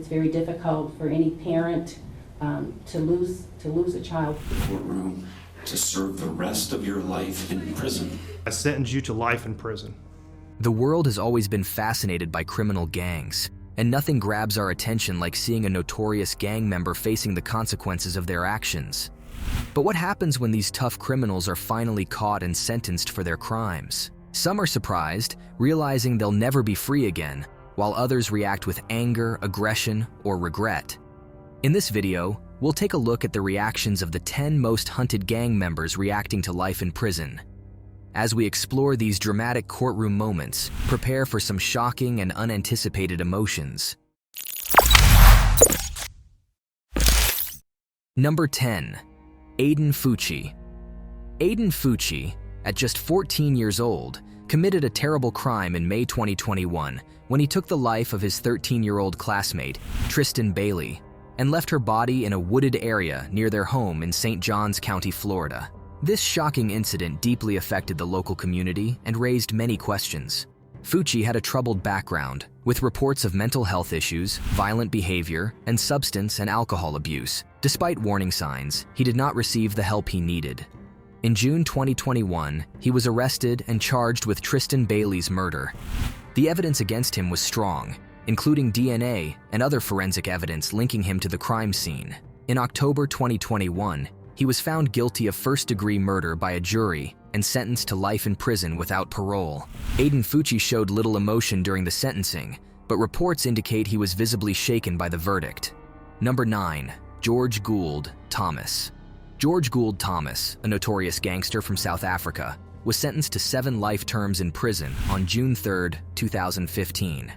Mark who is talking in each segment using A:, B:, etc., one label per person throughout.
A: It's very difficult for any parent to lose a child.
B: Courtroom to serve the rest of your life in prison.
C: I sentence you to life in prison.
D: The world has always been fascinated by criminal gangs, and nothing grabs our attention like seeing a notorious gang member facing the consequences of their actions. But what happens when these tough criminals are finally caught and sentenced for their crimes? Some are surprised, realizing they'll never be free again, while others react with anger, aggression, or regret. In this video, we'll take a look at the reactions of the 10 most hunted gang members reacting to life in prison. As we explore these dramatic courtroom moments, prepare for some shocking and unanticipated emotions. Number 10. Aiden Fucci. Aiden Fucci, at just 14 years old, committed a terrible crime in May 2021 when he took the life of his 13-year-old classmate, Tristan Bailey, and left her body in a wooded area near their home in St. Johns County, Florida. This shocking incident deeply affected the local community and raised many questions. Fucci had a troubled background, with reports of mental health issues, violent behavior, and substance and alcohol abuse. Despite warning signs, he did not receive the help he needed. In June 2021, he was arrested and charged with Tristan Bailey's murder. The evidence against him was strong, including DNA and other forensic evidence linking him to the crime scene. In October 2021, he was found guilty of first-degree murder by a jury and sentenced to life in prison without parole. Aiden Fucci showed little emotion during the sentencing, but reports indicate he was visibly shaken by the verdict. Number 9. George Gould Thomas. George Gould Thomas, a notorious gangster from South Africa, was sentenced to 7 life terms in prison on June 3, 2015.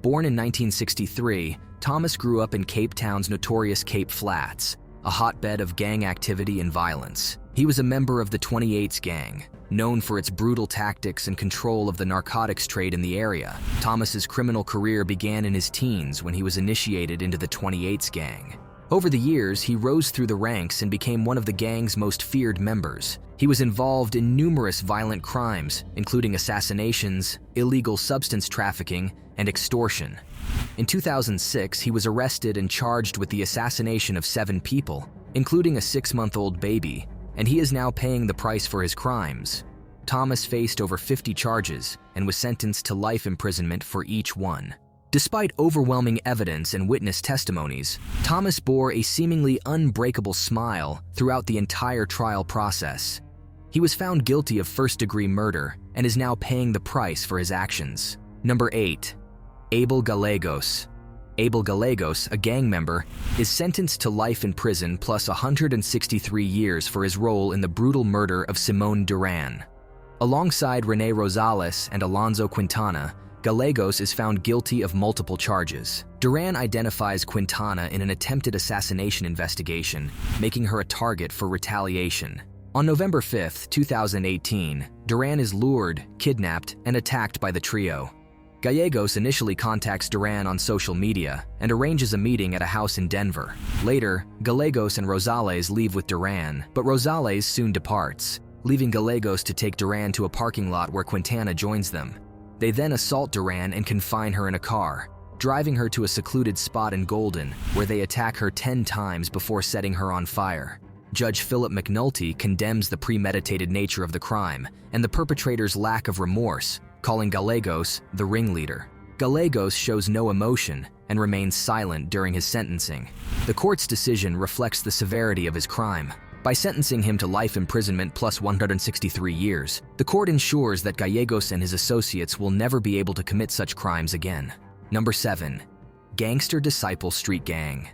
D: Born in 1963, Thomas grew up in Cape Town's notorious Cape Flats, a hotbed of gang activity and violence. He was a member of the 28's gang, known for its brutal tactics and control of the narcotics trade in the area. Thomas's criminal career began in his teens when he was initiated into the 28's gang. Over the years, he rose through the ranks and became one of the gang's most feared members. He was involved in numerous violent crimes, including assassinations, illegal substance trafficking, and extortion. In 2006, he was arrested and charged with the assassination of 7 people, including a 6-month-old baby, and he is now paying the price for his crimes. Thomas faced over 50 charges and was sentenced to life imprisonment for each one. Despite overwhelming evidence and witness testimonies, Thomas bore a seemingly unbreakable smile throughout the entire trial process. He was found guilty of first-degree murder and is now paying the price for his actions. Number 8. Abel Gallegos. Abel Gallegos, a gang member, is sentenced to life in prison plus 163 years for his role in the brutal murder of Simone Duran. Alongside Rene Rosales and Alonzo Quintana, Gallegos is found guilty of multiple charges. Duran identifies Quintana in an attempted assassination investigation, making her a target for retaliation. On November 5, 2018, Duran is lured, kidnapped, and attacked by the trio. Gallegos initially contacts Duran on social media and arranges a meeting at a house in Denver. Later, Gallegos and Rosales leave with Duran, but Rosales soon departs, leaving Gallegos to take Duran to a parking lot where Quintana joins them. They then assault Duran and confine her in a car, driving her to a secluded spot in Golden, where they attack her 10 times before setting her on fire. Judge Philip McNulty condemns the premeditated nature of the crime and the perpetrator's lack of remorse, calling Gallegos the ringleader. Gallegos shows no emotion and remains silent during his sentencing. The court's decision reflects the severity of his crime. By sentencing him to life imprisonment plus 163 years, the court ensures that Gallegos and his associates will never be able to commit such crimes again. Number 7. Gangster Disciple Street Gang.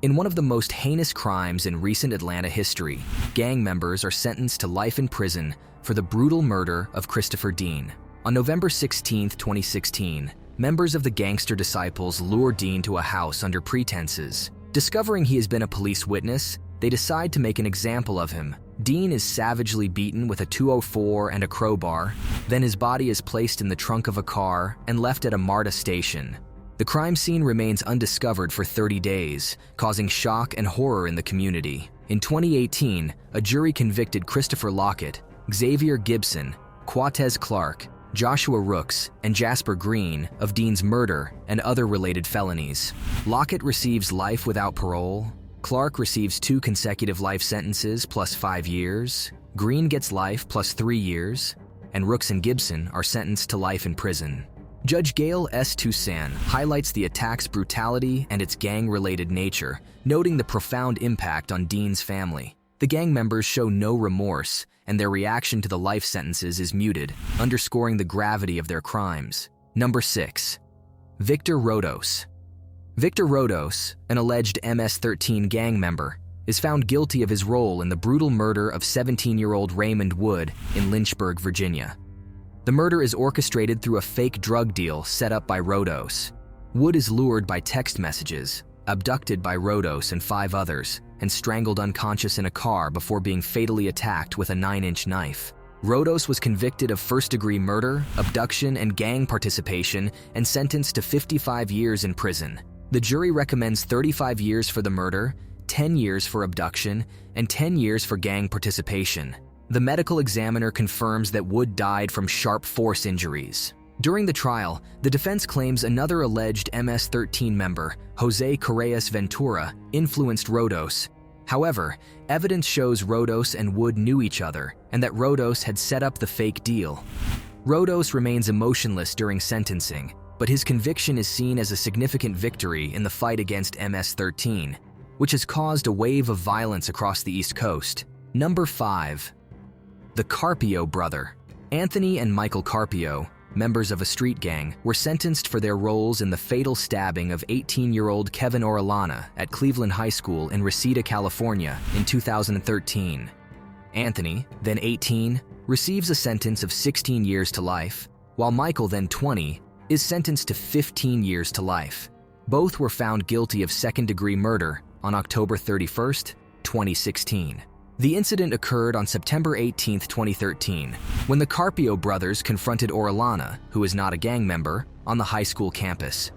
D: In one of the most heinous crimes in recent Atlanta history, gang members are sentenced to life in prison for the brutal murder of Christopher Dean. On November 16, 2016, members of the Gangster Disciples lure Dean to a house under pretenses. Discovering he has been a police witness, they decide to make an example of him. Dean is savagely beaten with a 204 and a crowbar. Then his body is placed in the trunk of a car and left at a MARTA station. The crime scene remains undiscovered for 30 days, causing shock and horror in the community. In 2018, a jury convicted Christopher Lockett, Xavier Gibson, Quatez Clark, Joshua Rooks, and Jasper Green of Dean's murder and other related felonies. Lockett receives life without parole. Clark receives 2 consecutive life sentences plus 5 years. Green gets life plus 3 years. And Rooks and Gibson are sentenced to life in prison. Judge Gail S. Toussaint highlights the attack's brutality and its gang-related nature, noting the profound impact on Dean's family. The gang members show no remorse, and their reaction to the life sentences is muted, underscoring the gravity of their crimes. Number 6. Victor Rodos. Victor Rodos, an alleged MS-13 gang member, is found guilty of his role in the brutal murder of 17-year-old Raymond Wood in Lynchburg, Virginia. The murder is orchestrated through a fake drug deal set up by Rodos. Wood is lured by text messages, abducted by Rodos and 5 others, and strangled unconscious in a car before being fatally attacked with a 9-inch knife. Rodos was convicted of first-degree murder, abduction, and gang participation and sentenced to 55 years in prison. The jury recommends 35 years for the murder, 10 years for abduction, and 10 years for gang participation. The medical examiner confirms that Wood died from sharp force injuries. During the trial, the defense claims another alleged MS-13 member, Jose Correas Ventura, influenced Rodos. However, evidence shows Rodos and Wood knew each other and that Rodos had set up the fake deal. Rodos remains emotionless during sentencing, but his conviction is seen as a significant victory in the fight against MS-13, which has caused a wave of violence across the East Coast. Number 5. The Carpio brother. Anthony and Michael Carpio, members of a street gang, were sentenced for their roles in the fatal stabbing of 18-year-old Kevin Orellana at Cleveland High School in Reseda, California in 2013. Anthony, then 18, receives a sentence of 16 years to life, while Michael, then 20, is sentenced to 15 years to life. Both were found guilty of second-degree murder on October 31, 2016. The incident occurred on September 18, 2013, when the Carpio brothers confronted Orellana, who is not a gang member, on the high school campus.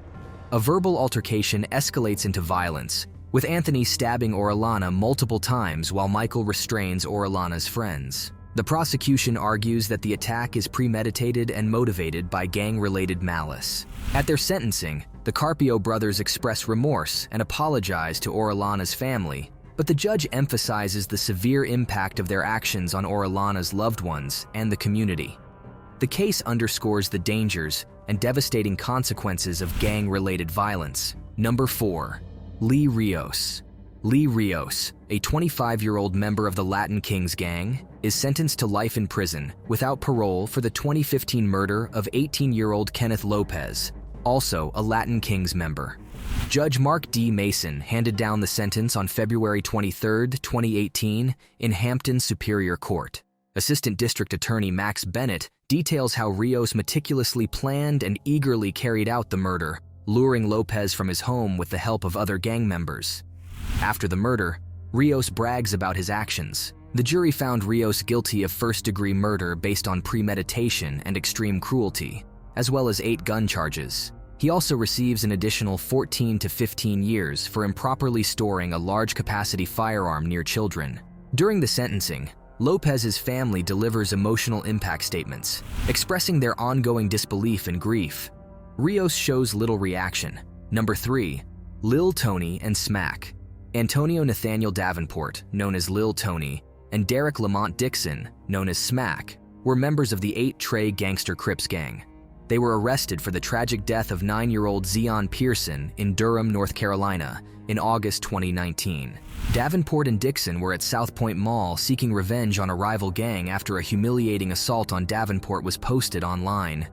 D: A verbal altercation escalates into violence, with Anthony stabbing Orellana multiple times while Michael restrains Orellana's friends. The prosecution argues that the attack is premeditated and motivated by gang-related malice. At their sentencing, the Carpio brothers express remorse and apologize to Orellana's family, but the judge emphasizes the severe impact of their actions on Orellana's loved ones and the community. The case underscores the dangers and devastating consequences of gang-related violence. Number 4. Lee Rios. Lee Rios, a 25-year-old member of the Latin Kings gang, is sentenced to life in prison without parole for the 2015 murder of 18-year-old Kenneth Lopez, also a Latin Kings member. Judge Mark D. Mason handed down the sentence on February 23, 2018, in Hampton Superior Court. Assistant District Attorney Max Bennett details how Rios meticulously planned and eagerly carried out the murder, luring Lopez from his home with the help of other gang members. After the murder, Rios brags about his actions. The jury found Rios guilty of first-degree murder based on premeditation and extreme cruelty, as well as 8 gun charges. He also receives an additional 14 to 15 years for improperly storing a large-capacity firearm near children. During the sentencing, Lopez's family delivers emotional impact statements, expressing their ongoing disbelief and grief. Rios shows little reaction. Number 3. Lil Tony and Smack. Antonio Nathaniel Davenport, known as Lil Tony, and Derek Lamont Dixon, known as Smack, were members of the 8 Trey Gangster Crips gang. They were arrested for the tragic death of 9-year-old Zion Pearson in Durham, North Carolina, in August 2019. Davenport and Dixon were at South Point Mall seeking revenge on a rival gang after a humiliating assault on Davenport was posted online.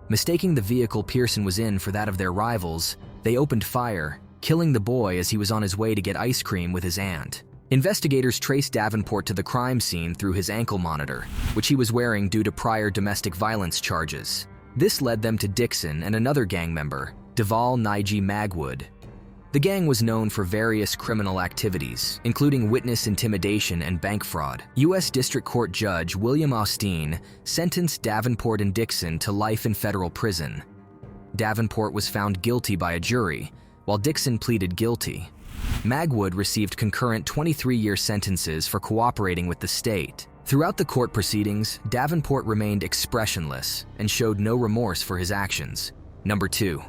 D: Mistaking the vehicle Pearson was in for that of their rivals, they opened fire, killing the boy as he was on his way to get ice cream with his aunt. Investigators traced Davenport to the crime scene through his ankle monitor, which he was wearing due to prior domestic violence charges. This led them to Dixon and another gang member, Deval Niji Magwood. The gang was known for various criminal activities, including witness intimidation and bank fraud. U.S. District Court Judge William Austin sentenced Davenport and Dixon to life in federal prison. Davenport was found guilty by a jury, while Dixon pleaded guilty. Magwood received concurrent 23-year sentences for cooperating with the state. Throughout the court proceedings, Davenport remained expressionless and showed no remorse for his actions. Number 2.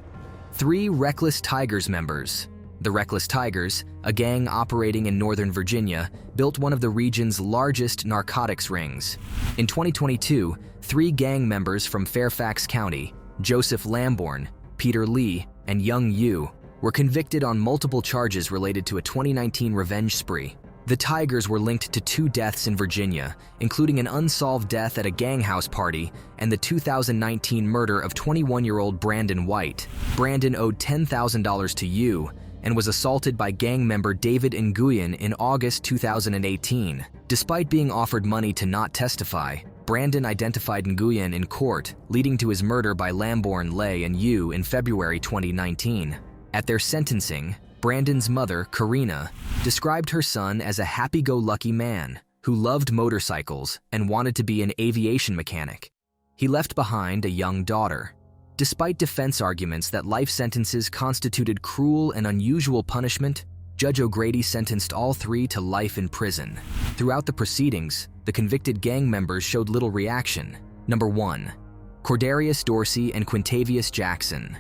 D: 3 Reckless Tigers members. The Reckless Tigers, a gang operating in Northern Virginia, built one of the region's largest narcotics rings. In 2022, 3 gang members from Fairfax County, Joseph Lamborn, Peter Lee, and Young Yu, were convicted on multiple charges related to a 2019 revenge spree. The Tigers were linked to 2 deaths in Virginia, including an unsolved death at a gang house party and the 2019 murder of 21-year-old Brandon White. Brandon owed $10,000 to Yu and was assaulted by gang member David Nguyen in August 2018. Despite being offered money to not testify, Brandon identified Nguyen in court, leading to his murder by Lamborn, Lay, and Yu in February 2019. At their sentencing, Brandon's mother, Karina, described her son as a happy-go-lucky man who loved motorcycles and wanted to be an aviation mechanic. He left behind a young daughter. Despite defense arguments that life sentences constituted cruel and unusual punishment, Judge O'Grady sentenced all 3 to life in prison. Throughout the proceedings, the convicted gang members showed little reaction. Number 1. Cordarius Dorsey and Quintavious Jackson.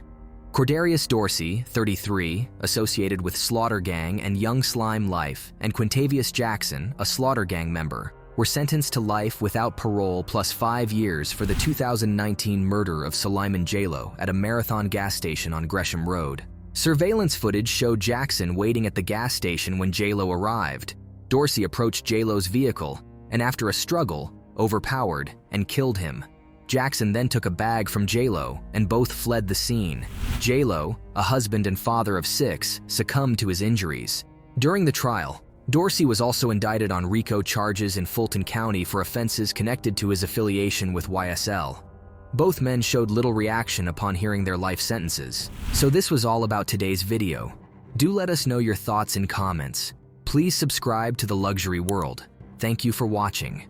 D: Cordarius Dorsey, 33, associated with Slaughter Gang and Young Slime Life, and Quintavious Jackson, a Slaughter Gang member, were sentenced to life without parole plus 5 years for the 2019 murder of Suleiman J-Lo at a Marathon gas station on Gresham Road. Surveillance footage showed Jackson waiting at the gas station when J-Lo arrived. Dorsey approached J-Lo's vehicle and, after a struggle, overpowered and killed him. Jackson then took a bag from J-Lo and both fled the scene. J-Lo, a husband and father of 6, succumbed to his injuries. During the trial, Dorsey was also indicted on RICO charges in Fulton County for offenses connected to his affiliation with YSL. Both men showed little reaction upon hearing their life sentences. So this was all about today's video. Do let us know your thoughts in comments. Please subscribe to The Luxury World. Thank you for watching.